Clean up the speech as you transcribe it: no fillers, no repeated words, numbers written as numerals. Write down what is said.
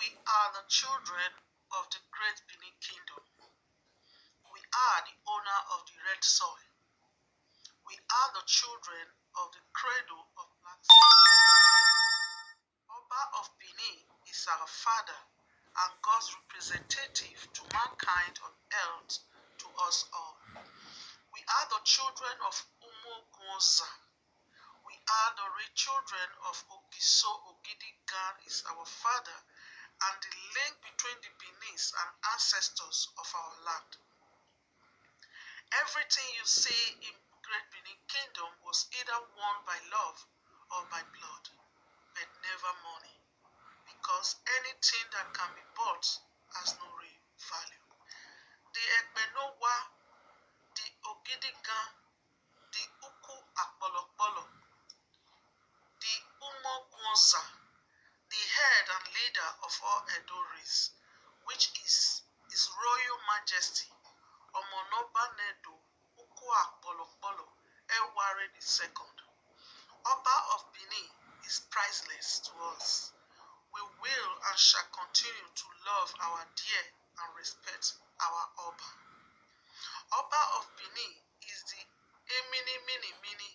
We are the children of the great Benin Kingdom. We are the owner of the red soil. We are the children of the cradle of black Oba of Benin is our father and God's representative to mankind on earth, to us all. We are the children of Umugunza. We are the children of Ogiso Ogidigan is our father and the link between the Benis and ancestors of our land. Everything you see in Great Benin Kingdom was either won by love or by blood, but never money, because anything that can be bought has no real value. The Ekbenowa, the Ogidigan, the Uku Akbolokbolo, the Umogwonza, the head and leader of all Edo race, which is His Royal Majesty Omonoba Nedo Uku Akbolokbolo Eware II. Oba of Benin is priceless to us. We will and shall continue to love our dear and respect our Oba. Oba of Benin is the Emini Mini Mini